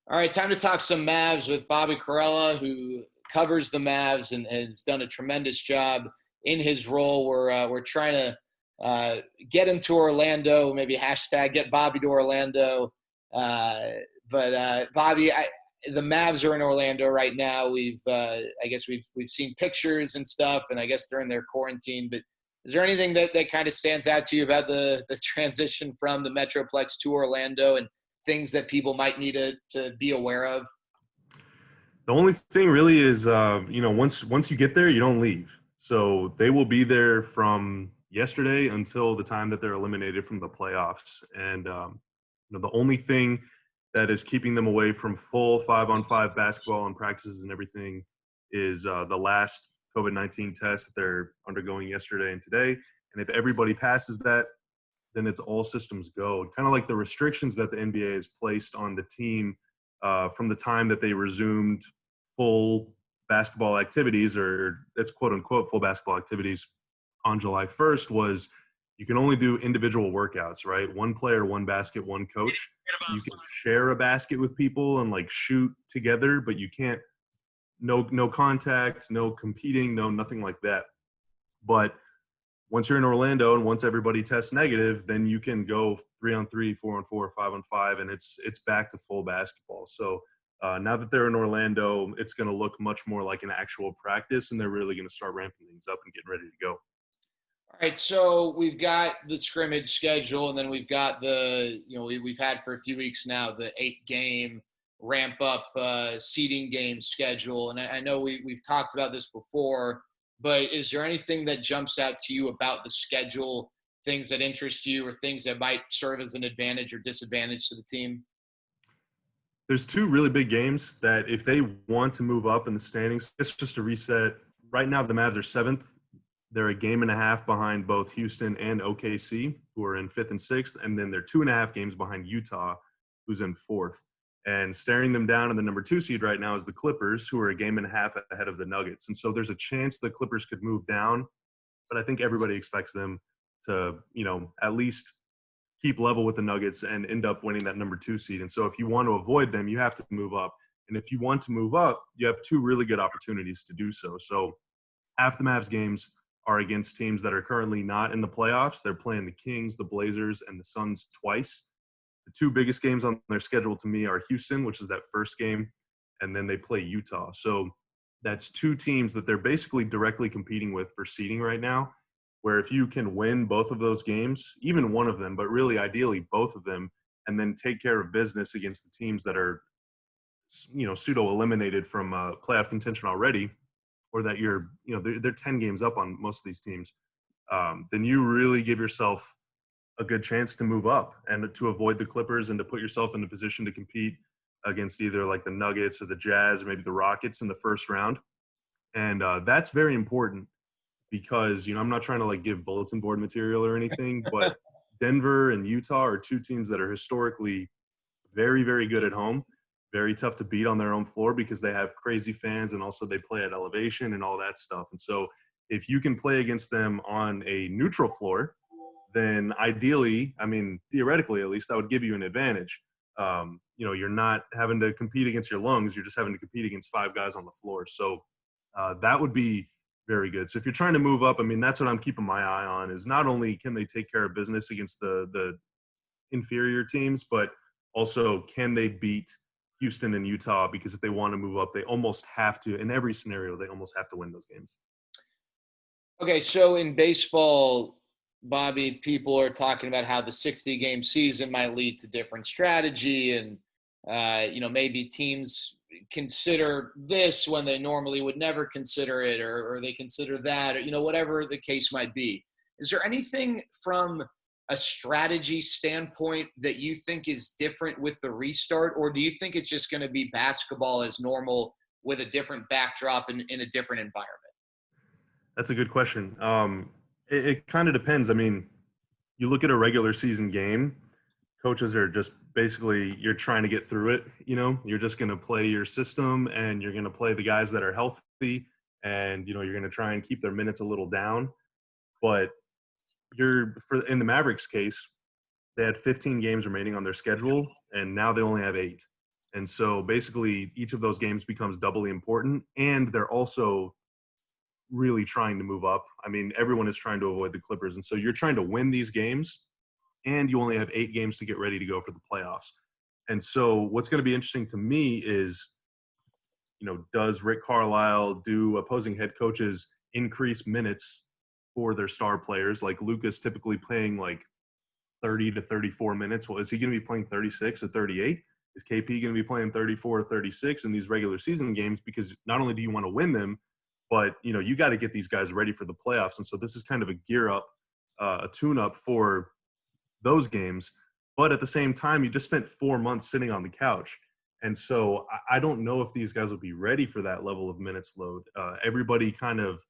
All right, time to talk some Mavs with Bobby Karalla, who covers the Mavs and has done a tremendous job in his role. We're trying to get him to Orlando, maybe hashtag get Bobby to Orlando. But Bobby, the Mavs are in Orlando right now. I guess we've seen pictures and stuff, and I guess they're in their quarantine. But is there anything that kind of stands out to you about the transition from the Metroplex to Orlando and things that people might need to be aware of? The only thing really is, once you get there, you don't leave. So they will be there from yesterday until the time that they're eliminated from the playoffs. And the only thing that is keeping them away from full 5-on-5 basketball and practices and everything is the last COVID-19 test that they're undergoing yesterday and today. And if everybody passes that, then it's all systems go. Kind of like the restrictions that the NBA has placed on the team from the time that they resumed full basketball activities, or that's quote unquote full basketball activities on July 1st, was you can only do individual workouts, right? One player, one basket, one coach. You can share a basket with people and like shoot together, but you can't, no contact, no competing, no nothing like that. But once you're in Orlando and once everybody tests negative, then you can go 3-on-3, 4-on-4, 5-on-5, and it's back to full basketball. So now that they're in Orlando, it's going to look much more like an actual practice, and they're really going to start ramping things up and getting ready to go. All right, so we've got the scrimmage schedule, and then we've got we've had for a few weeks now the 8-game ramp up seeding game schedule. And I know we've talked about this before, but is there anything that jumps out to you about the schedule, things that interest you or things that might serve as an advantage or disadvantage to the team? There's two really big games that if they want to move up in the standings, it's just a reset. Right now, the Mavs are 7th. They're a game and a half behind both Houston and OKC, who are in 5th and 6th. And then they're 2.5 games behind Utah, who's in 4th. And staring them down in the number 2 seed right now is the Clippers, who are a game and a half ahead of the Nuggets. And so there's a chance the Clippers could move down, but I think everybody expects them to, at least keep level with the Nuggets and end up winning that number 2 seed. And so if you want to avoid them, you have to move up. And if you want to move up, you have two really good opportunities to do so. So half the Mavs games are against teams that are currently not in the playoffs. They're playing the Kings, the Blazers, and the Suns twice. The two biggest games on their schedule to me are Houston, which is that first game, and then they play Utah. So that's two teams that they're basically directly competing with for seeding right now, where if you can win both of those games, even one of them, but really ideally both of them, and then take care of business against the teams that are, pseudo-eliminated from playoff contention already, or that they're 10 games up on most of these teams, then you really give yourself a good chance to move up and to avoid the Clippers and to put yourself in a position to compete against either like the Nuggets or the Jazz or maybe the Rockets in the first round. And that's very important because, I'm not trying to like give bulletin board material or anything, but Denver and Utah are two teams that are historically very, very good at home, very tough to beat on their own floor because they have crazy fans and also they play at elevation and all that stuff. And so if you can play against them on a neutral floor, then ideally, theoretically at least, that would give you an advantage. You're not having to compete against your lungs. You're just having to compete against 5 guys on the floor. So that would be very good. So if you're trying to move up, that's what I'm keeping my eye on is not only can they take care of business against the inferior teams, but also can they beat Houston and Utah? Because if they want to move up, they almost have to, in every scenario, they almost have to win those games. Okay, so in baseball, Bobby, people are talking about how the 60-game season might lead to different strategy and, maybe teams consider this when they normally would never consider it or they consider that or, whatever the case might be. Is there anything from a strategy standpoint that you think is different with the restart, or do you think it's just going to be basketball as normal with a different backdrop in a different environment? That's a good question. It kind of depends. You look at a regular season game, coaches are just basically, you're trying to get through it. You're just going to play your system and you're going to play the guys that are healthy and, you're going to try and keep their minutes a little down. But in the Mavericks case, they had 15 games remaining on their schedule and now they only have 8. And so basically each of those games becomes doubly important, and they're also really trying to move up. I mean, everyone is trying to avoid the Clippers. And so you're trying to win these games, and you only have 8 games to get ready to go for the playoffs. And so what's going to be interesting to me is, does Rick Carlisle, do opposing head coaches increase minutes for their star players? Like Luka's typically playing like 30 to 34 minutes. Well, is he going to be playing 36 or 38? Is KP going to be playing 34 or 36 in these regular season games? Because not only do you want to win them, but, you got to get these guys ready for the playoffs. And so this is kind of a gear up, a tune up for those games. But at the same time, you just spent 4 months sitting on the couch. And so I don't know if these guys will be ready for that level of minutes load. Everybody kind of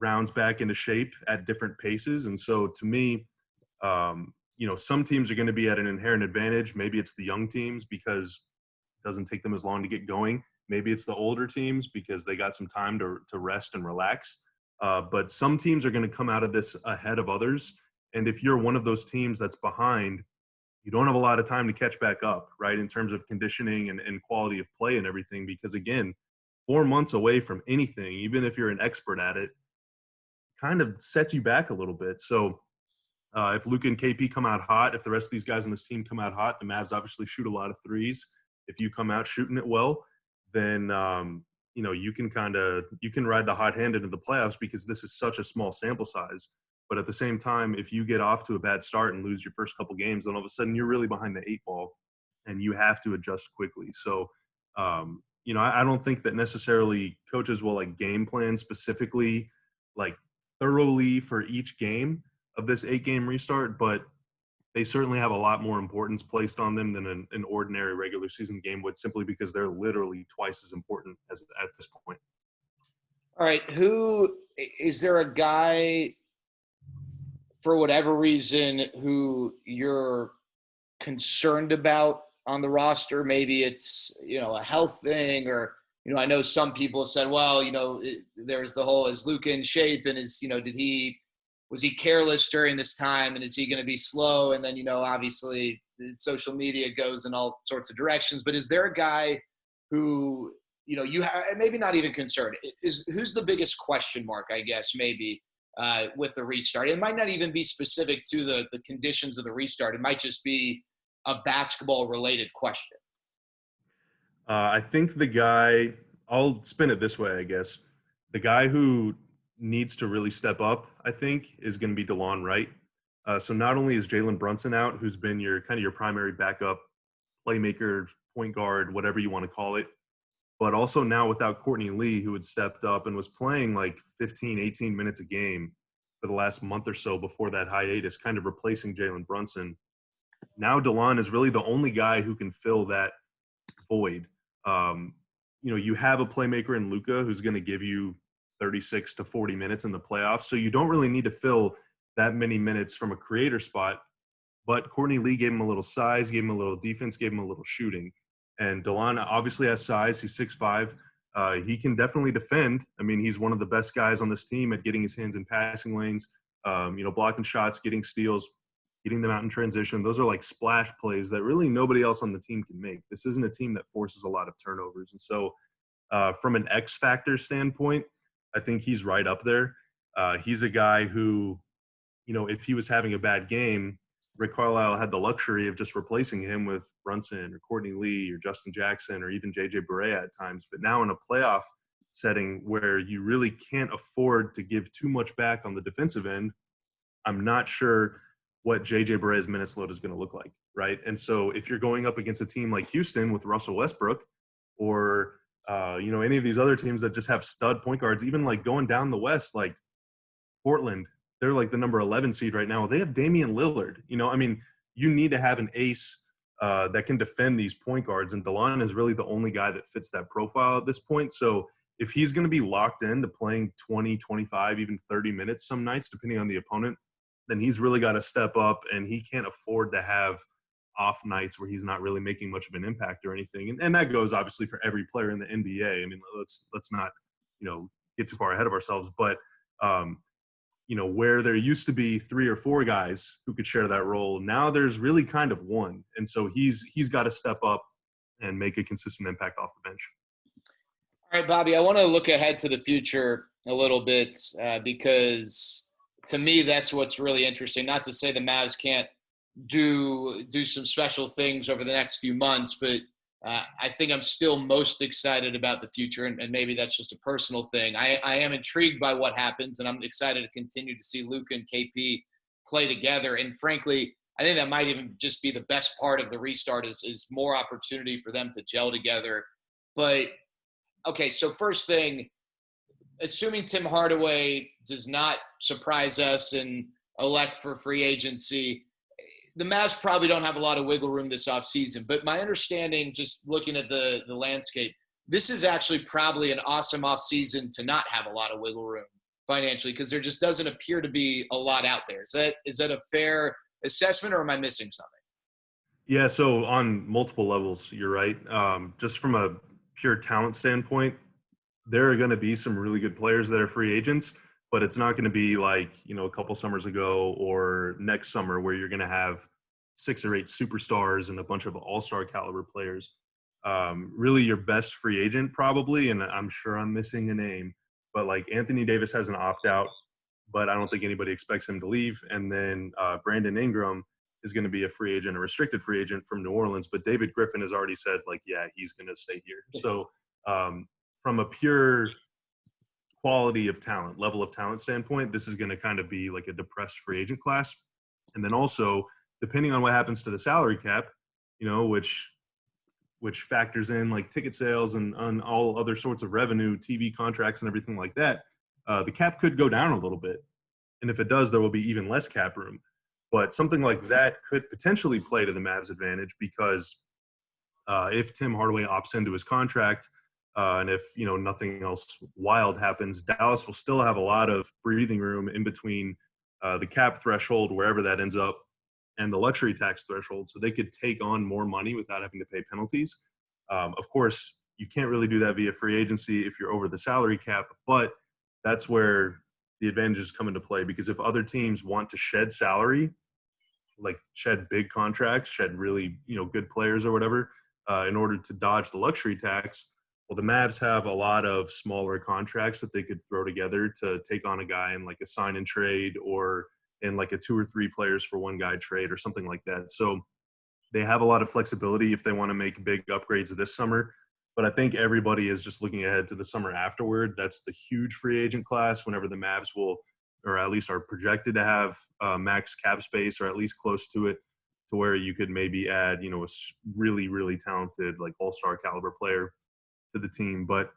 rounds back into shape at different paces. And so to me, some teams are going to be at an inherent advantage. Maybe it's the young teams because it doesn't take them as long to get going. Maybe it's the older teams because they got some time to rest and relax. But some teams are going to come out of this ahead of others. And if you're one of those teams that's behind, you don't have a lot of time to catch back up, right, in terms of conditioning and quality of play and everything. Because, again, 4 months away from anything, even if you're an expert at it, kind of sets you back a little bit. So if Luka and KP come out hot, if the rest of these guys on this team come out hot, the Mavs obviously shoot a lot of threes. If you come out shooting it well, then you can ride the hot hand into the playoffs because this is such a small sample size. But at the same time, if you get off to a bad start and lose your first couple games, then all of a sudden you're really behind the 8 ball, and you have to adjust quickly. So I don't think that necessarily coaches will like game plan specifically, like thoroughly for each game of this 8-game restart, but they certainly have a lot more importance placed on them than an ordinary regular season game would, simply because they're literally twice as important as at this point. All right. Is there a guy, for whatever reason, who you're concerned about on the roster? Maybe it's, a health thing, or, I know some people said, well, there's the whole, is Luka in shape, and was he careless during this time, and is he going to be slow? And then, obviously social media goes in all sorts of directions, but is there a guy who, you have, maybe not even concerned, who's the biggest question mark, I guess, maybe, with the restart? It might not even be specific to the conditions of the restart. It might just be a basketball related question. I think the guy, I'll spin it this way, I guess. The guy who needs to really step up, I think, is going to be DeLon Wright. So not only is Jalen Brunson out, who's been your primary backup playmaker, point guard, whatever you want to call it, but also now without Courtney Lee, who had stepped up and was playing like 15, 18 minutes a game for the last month or so before that hiatus, kind of replacing Jalen Brunson. Now DeLon is really the only guy who can fill that void. You have a playmaker in Luka who's going to give you 36 to 40 minutes in the playoffs, so you don't really need to fill that many minutes from a creator spot. But Courtney Lee gave him a little size, gave him a little defense, gave him a little shooting. And DeLon obviously has size. He's 6'5". He can definitely defend. I mean, he's one of the best guys on this team at getting his hands in passing lanes, blocking shots, getting steals, getting them out in transition. Those are like splash plays that really nobody else on the team can make. This isn't a team that forces a lot of turnovers. And so from an X factor standpoint, I think he's right up there. He's a guy who, if he was having a bad game, Rick Carlisle had the luxury of just replacing him with Brunson or Courtney Lee or Justin Jackson or even JJ Barea at times. But now in a playoff setting where you really can't afford to give too much back on the defensive end, I'm not sure what JJ Barea's minutes load is going to look like, right? And so if you're going up against a team like Houston with Russell Westbrook, or any of these other teams that just have stud point guards, even like going down the West, like Portland, they're like the number 11 seed right now. They have Damian Lillard. You need to have an ace that can defend these point guards, and DeLon is really the only guy that fits that profile at this point. So if he's going to be locked into playing 20, 25, even 30 minutes some nights, depending on the opponent, then he's really got to step up, and he can't afford to have off nights where he's not really making much of an impact or anything. And that goes obviously for every player in the NBA. I mean, let's not, get too far ahead of ourselves, but where there used to be 3 or 4 guys who could share that role, now there's really kind of one. And so he's got to step up and make a consistent impact off the bench. All right, Bobby, I want to look ahead to the future a little bit because to me, that's what's really interesting. Not to say the Mavs can't do some special things over the next few months, but I think I'm still most excited about the future, and maybe that's just a personal thing. I am intrigued by what happens, and I'm excited to continue to see Luka and KP play together. And frankly, I think that might even just be the best part of the restart is more opportunity for them to gel together. But okay, so first thing, assuming Tim Hardaway does not surprise us and elect for free agency, the Mavs probably don't have a lot of wiggle room this offseason. But my understanding, just looking at the landscape, this is actually probably an awesome offseason to not have a lot of wiggle room financially because there just doesn't appear to be a lot out there. Is that a fair assessment, or am I missing something? Yeah, so on multiple levels, you're right. Just from a pure talent standpoint, there are going to be some really good players that are free agents, but it's not going to be like, a couple summers ago or next summer where you're going to have 6 or 8 superstars and a bunch of all-star caliber players. Really your best free agent probably, and I'm sure I'm missing a name, but like Anthony Davis has an opt-out, but I don't think anybody expects him to leave. And then Brandon Ingram is going to be a free agent, a restricted free agent from New Orleans, but David Griffin has already said, like, yeah, he's going to stay here. So from a pure quality of talent, level of talent standpoint, this is going to kind of be like a depressed free agent class. And then also, depending on what happens to the salary cap, which factors in like ticket sales and on all other sorts of revenue, TV contracts and everything like that, the cap could go down a little bit. And if it does, there will be even less cap room. But something like that could potentially play to the Mavs' advantage because if Tim Hardaway opts into his contract and if, nothing else wild happens, Dallas will still have a lot of breathing room in between the cap threshold, wherever that ends up, and the luxury tax threshold. So they could take on more money without having to pay penalties. Of course, you can't really do that via free agency if you're over the salary cap, but that's where the advantages come into play because if other teams want to shed salary, like shed big contracts, shed really, good players or whatever, in order to dodge the luxury tax, well, the Mavs have a lot of smaller contracts that they could throw together to take on a guy in like a sign and trade or in like a 2 or 3 players for one guy trade or something like that. So they have a lot of flexibility if they want to make big upgrades this summer. But I think everybody is just looking ahead to the summer afterward. That's the huge free agent class whenever the Mavs will, or at least are projected to have max cap space or at least close to it, to where you could maybe add, a really, really talented like all-star caliber player to the team. But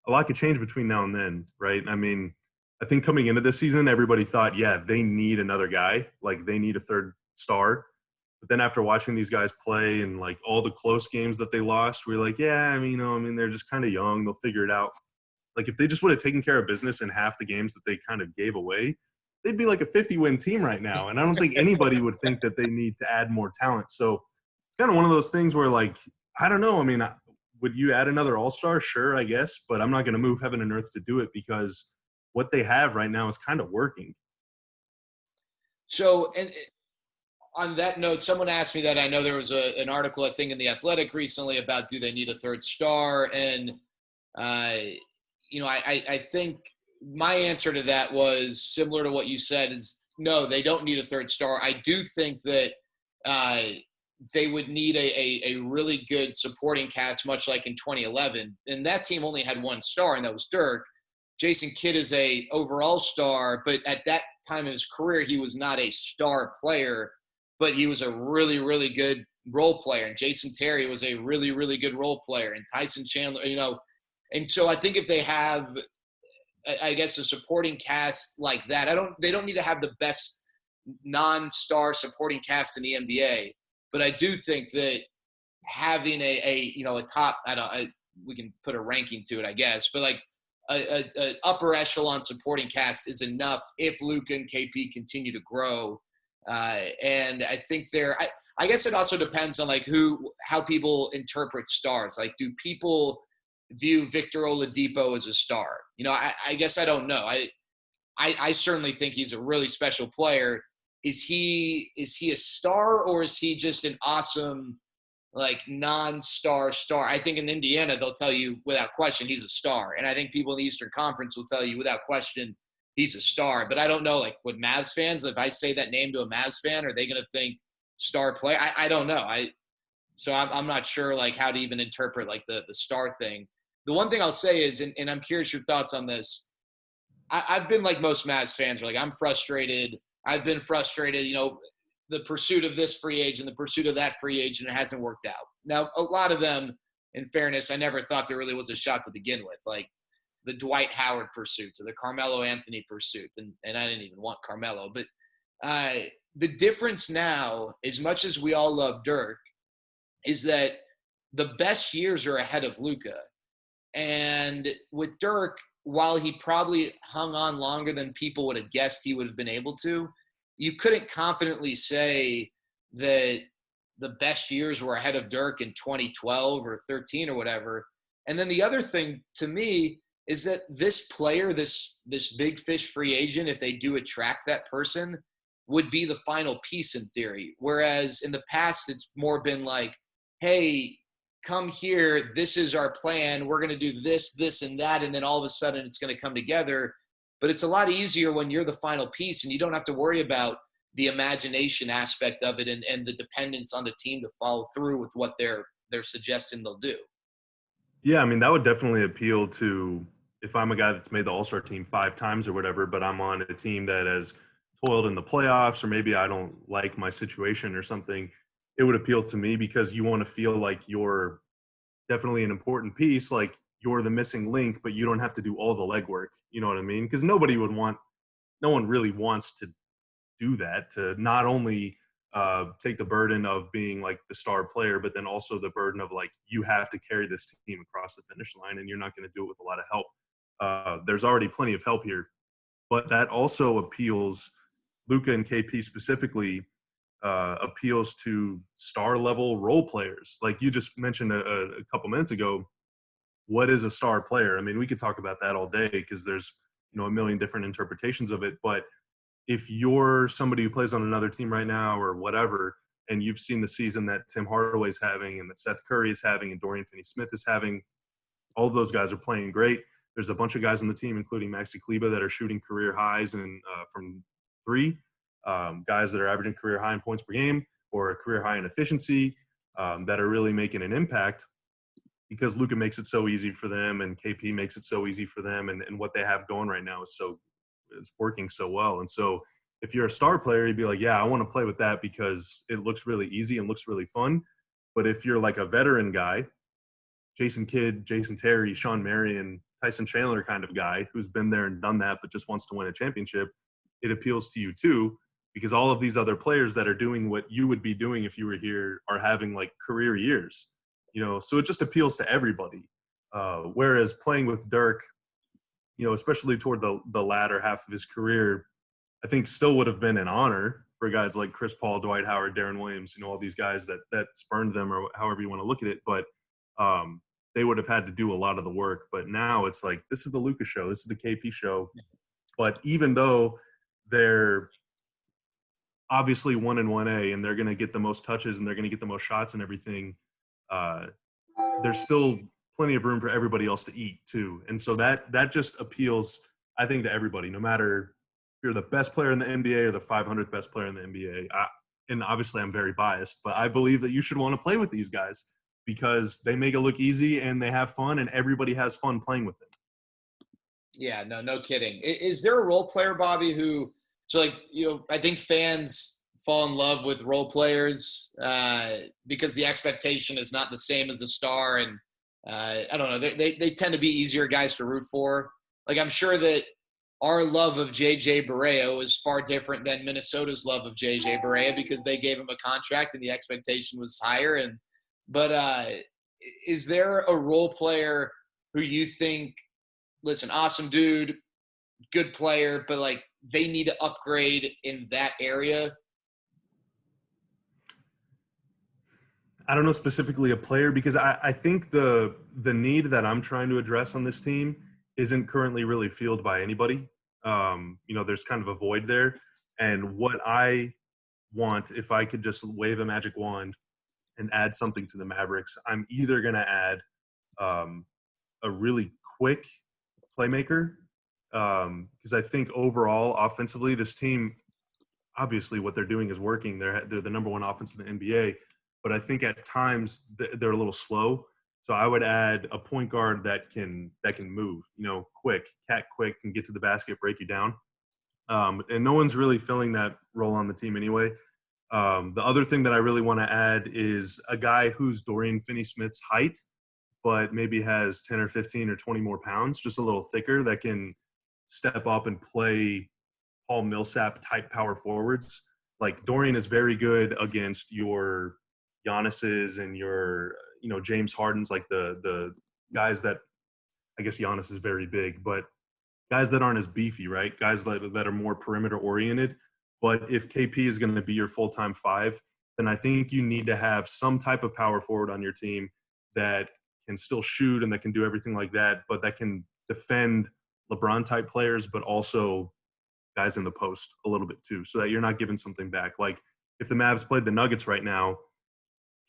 a lot could change between now and then, right? I mean, I think coming into this season, everybody thought, yeah, they need another guy. Like they need a third star. But then after watching these guys play and like all the close games that they lost, we're like, yeah, I mean, they're just kind of young. They'll figure it out. Like if they just would have taken care of business in half the games that they kind of gave away, they'd be like a 50-win team right now. And I don't think anybody would think that they need to add more talent. So it's kind of one of those things where like, I don't know. I mean, would you add another all-star? Sure, I guess. But I'm not going to move heaven and earth to do it because what they have right now is kind of working. So, and on that note, someone asked me that. I know there was an article, I think, in The Athletic recently about do they need a third star? And, I think my answer to that was similar to what you said is no, they don't need a third star. I do think that they would need a really good supporting cast, much like in 2011. And that team only had one star, and that was Dirk. Jason Kidd is a overall star, but at that time in his career, he was not a star player, but he was a really, really good role player. And Jason Terry was a really, really good role player. And Tyson Chandler, and so I think if they have, I guess, a supporting cast like that, they don't need to have the best non-star supporting cast in the NBA, but I do think that having a top, we can put a ranking to it, I guess, but like a upper echelon supporting cast is enough if Luka and KP continue to grow. And I think I guess it also depends on like how people interpret stars. Like, do people view Victor Oladipo as a star? I guess I don't know. I certainly think he's a really special player. Is he a star, or is he just an awesome like non-star star. I think in Indiana, they'll tell you without question he's a star. And I think people in the Eastern Conference will tell you without question he's a star. But I don't know, like with Mavs fans, if I say that name to a Mavs fan, are they going to think star player? I don't know. So I'm not sure like how to even interpret like the star thing. The one thing I'll say is, and I'm curious your thoughts on this. I've been like most Mavs fans, are like, I'm frustrated. I've been frustrated, the pursuit of this free agent, the pursuit of that free agent, it hasn't worked out. Now, a lot of them, in fairness, I never thought there really was a shot to begin with, like the Dwight Howard pursuit or the Carmelo Anthony pursuit. And I didn't even want Carmelo. But the difference now, as much as we all love Dirk, is that the best years are ahead of Luka. And with Dirk, while he probably hung on longer than people would have guessed he would have been able to, you couldn't confidently say that the best years were ahead of Dirk in 2012 or 13 or whatever. And then the other thing to me is that this player, this big fish free agent, if they do attract that person, would be the final piece in theory. Whereas in the past, it's more been like, hey, come here, this is our plan, we're going to do this, this, and that, and then all of a sudden it's going to come together. But it's a lot easier when you're the final piece and you don't have to worry about the imagination aspect of it and the dependence on the team to follow through with what they're suggesting they'll do. Yeah, I mean, that would definitely appeal to, if I'm a guy that's made the All-Star team 5 times or whatever, but I'm on a team that has toiled in the playoffs, or maybe I don't like my situation or something, it would appeal to me because you want to feel like you're definitely an important piece, like you're the missing link, but you don't have to do all the legwork. You know what I mean? Because no one really wants to do that, to not only take the burden of being like the star player, but then also the burden of like, you have to carry this team across the finish line and you're not going to do it with a lot of help. There's already plenty of help here, but that also appeals, Luka and KP specifically, appeals to star level role players. Like you just mentioned a couple minutes ago, what is a star player? I mean, we could talk about that all day because there's, a million different interpretations of it. But if you're somebody who plays on another team right now or whatever, and you've seen the season that Tim Hardaway's having and that Seth Curry is having and Dorian Finney-Smith is having, all of those guys are playing great. There's a bunch of guys on the team, including Maxi Kleber, that are shooting career highs and from 3. Guys that are averaging career high in points per game or a career high in efficiency, that are really making an impact because Luka makes it so easy for them and KP makes it so easy for them, and what they have going right now is working so well. And so if you're a star player, you'd be like, yeah, I want to play with that because it looks really easy and looks really fun. But if you're like a veteran guy, Jason Kidd, Jason Terry, Sean Marion, Tyson Chandler kind of guy who's been there and done that but just wants to win a championship, it appeals to you too, because all of these other players that are doing what you would be doing if you were here are having like career years, so it just appeals to everybody. Whereas playing with Dirk, especially toward the latter half of his career, I think still would have been an honor for guys like Chris Paul, Dwight Howard, Darren Williams, all these guys that spurned them, or however you want to look at it. But they would have had to do a lot of the work. But now it's like, this is the Luka show. This is the KP show. But even though they're obviously 1 and 1A and they're going to get the most touches and they're going to get the most shots and everything, there's still plenty of room for everybody else to eat too. And so that just appeals, I think, to everybody, no matter if you're the best player in the NBA or the 500th best player in the NBA. And obviously I'm very biased, but I believe that you should want to play with these guys because they make it look easy and they have fun and everybody has fun playing with them. Yeah, no kidding. Is there a role player, Bobby, who, so like, I think fans fall in love with role players because the expectation is not the same as a star. And I don't know, they tend to be easier guys to root for. Like, I'm sure that our love of JJ Barea is far different than Minnesota's love of JJ Barea because they gave him a contract and the expectation was higher. But is there a role player who you think, listen, awesome dude, good player, but like they need to upgrade in that area? I don't know specifically a player because I think the need that I'm trying to address on this team isn't currently really filled by anybody. There's kind of a void there. And what I want, if I could just wave a magic wand and add something to the Mavericks, I'm either going to add a really quick playmaker, because I think overall offensively, this team, obviously what they're doing is working. They're the number one offense in the NBA, but I think at times they're a little slow. So I would add a point guard that can move, quick, can get to the basket, break you down. And no one's really filling that role on the team anyway. The other thing that I really want to add is a guy who's Dorian Finney-Smith's height, but maybe has 10 or 15 or 20 more pounds, just a little thicker, that can step up and play Paul Millsap type power forwards. Like Dorian is very good against your Giannis's and your, James Harden's, like the guys that, I guess Giannis is very big, but guys that aren't as beefy, right? Guys that are more perimeter oriented. But if KP is going to be your full-time five, then I think you need to have some type of power forward on your team that can still shoot and that can do everything like that, but that can defend LeBron-type players, but also guys in the post a little bit too, so that you're not giving something back. Like if the Mavs played the Nuggets right now,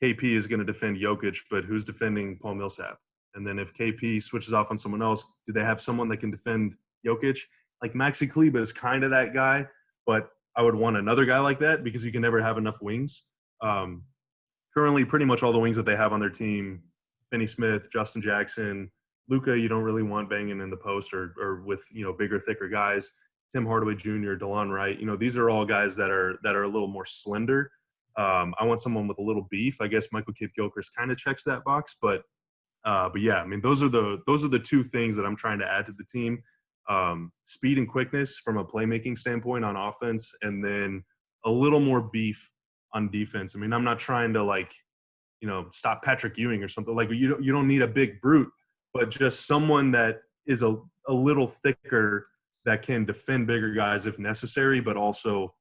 KP is going to defend Jokic, but who's defending Paul Millsap? And then if KP switches off on someone else, do they have someone that can defend Jokic? Like Maxi Kleber is kind of that guy, but I would want another guy like that because you can never have enough wings. Currently, pretty much all the wings that they have on their team, Finney Smith, Justin Jackson, Luka, you don't really want banging in the post or with, bigger, thicker guys. Tim Hardaway Jr., DeLon Wright, these are all guys that are a little more slender. I want someone with a little beef. I guess Michael Kidd-Gilchrist kind of checks that box, but yeah, I mean, those are the two things that I'm trying to add to the team. Speed and quickness from a playmaking standpoint on offense, and then a little more beef on defense. I mean, I'm not trying to stop Patrick Ewing or something. Like you don't need a big brute, but just someone that is a little thicker that can defend bigger guys if necessary, but also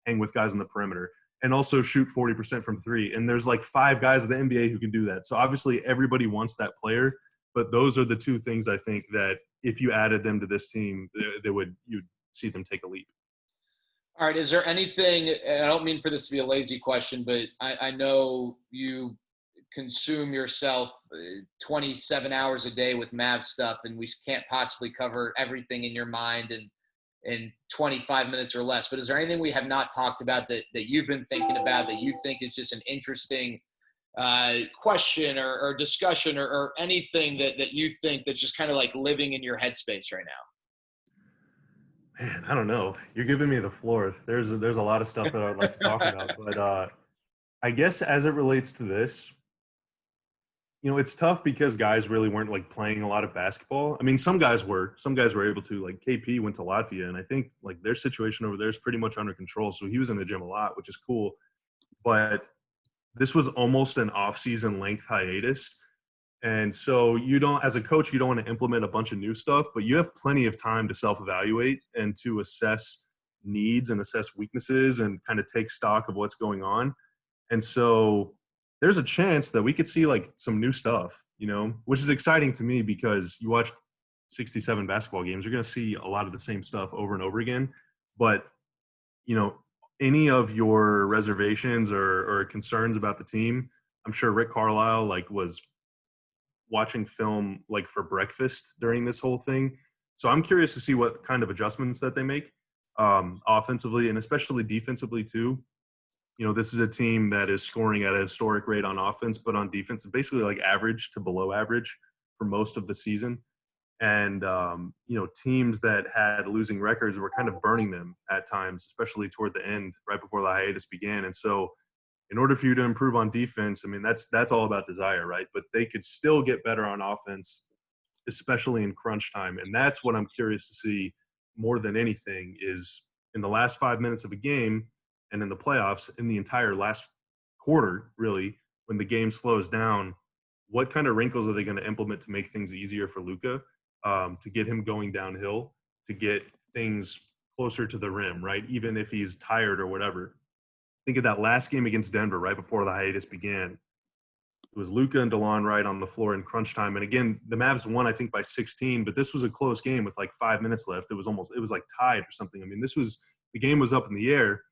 hang with guys on the perimeter and also shoot 40% from three. And there's like 5 guys in the NBA who can do that. So obviously everybody wants that player, but those are the two things I think that if you added them to this team, you'd see them take a leap. All right. Is there anything, and I don't mean for this to be a lazy question, but I know you consume yourself 27 hours a day with Mavs stuff, and we can't possibly cover everything in your mind in 25 minutes or less. But is there anything we have not talked about that you've been thinking about that you think is just an interesting question or discussion or anything that you think that's just kind of like living in your headspace right now? Man, I don't know. You're giving me the floor. There's a lot of stuff that I'd like to talk about, but I guess as it relates to this, it's tough because guys really weren't like playing a lot of basketball. I mean, some guys were able to. Like KP went to Latvia, and I think like their situation over there is pretty much under control. So he was in the gym a lot, which is cool. But this was almost an off-season length hiatus. And so as a coach, you don't want to implement a bunch of new stuff, but you have plenty of time to self-evaluate and to assess needs and assess weaknesses and kind of take stock of what's going on. And so there's a chance that we could see like some new stuff, which is exciting to me because you watch 67 basketball games, you're going to see a lot of the same stuff over and over again. But, any of your reservations or concerns about the team, I'm sure Rick Carlisle was watching film for breakfast during this whole thing. So I'm curious to see what kind of adjustments that they make offensively and especially defensively too. This is a team that is scoring at a historic rate on offense, but on defense is basically like average to below average for most of the season. And, teams that had losing records were kind of burning them at times, especially toward the end, right before the hiatus began. And so in order for you to improve on defense, I mean, that's all about desire, right? But they could still get better on offense, especially in crunch time. And that's what I'm curious to see more than anything is in the last 5 minutes of a game and in the playoffs, in the entire last quarter, really, when the game slows down, what kind of wrinkles are they going to implement to make things easier for Luka, to get him going downhill, to get things closer to the rim, right? Even if he's tired or whatever. Think of that last game against Denver right before the hiatus began. It was Luka and DeLon Wright on the floor in crunch time. And again, the Mavs won, I think, by 16, but this was a close game with like 5 minutes left. It was like tied or something. I mean, the game was up in the air,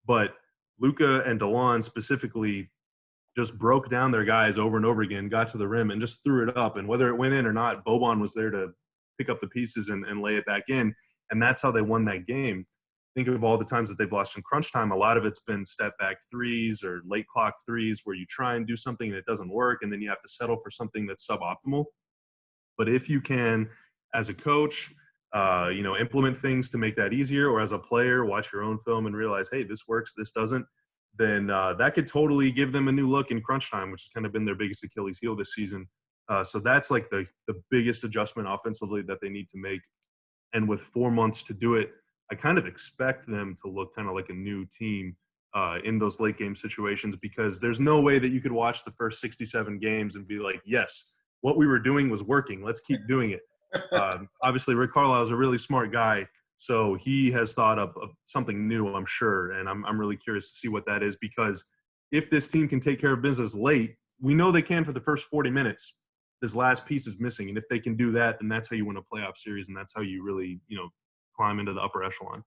but Luka and DeLon specifically just broke down their guys over and over again, got to the rim, and just threw it up. And whether it went in or not, Boban was there to pick up the pieces and lay it back in. And that's how they won that game. Think of all the times that they've lost in crunch time. A lot of it's been step back threes or late clock threes where you try and do something and it doesn't work, and then you have to settle for something that's suboptimal. But if you can, as a coach, implement things to make that easier, or as a player, watch your own film and realize, hey, this works, this doesn't, then that could totally give them a new look in crunch time, which has kind of been their biggest Achilles heel this season. So that's like the biggest adjustment offensively that they need to make. And with 4 months to do it, I kind of expect them to look kind of like a new team in those late game situations, because there's no way that you could watch the first 67 games and be like, yes, what we were doing was working. Let's keep doing it. Obviously, Rick Carlisle is a really smart guy, so he has thought of something new, I'm sure, and I'm really curious to see what that is, because if this team can take care of business late, we know they can for the first 40 minutes. This last piece is missing, and if they can do that, then that's how you win a playoff series, and that's how you really, climb into the upper echelon.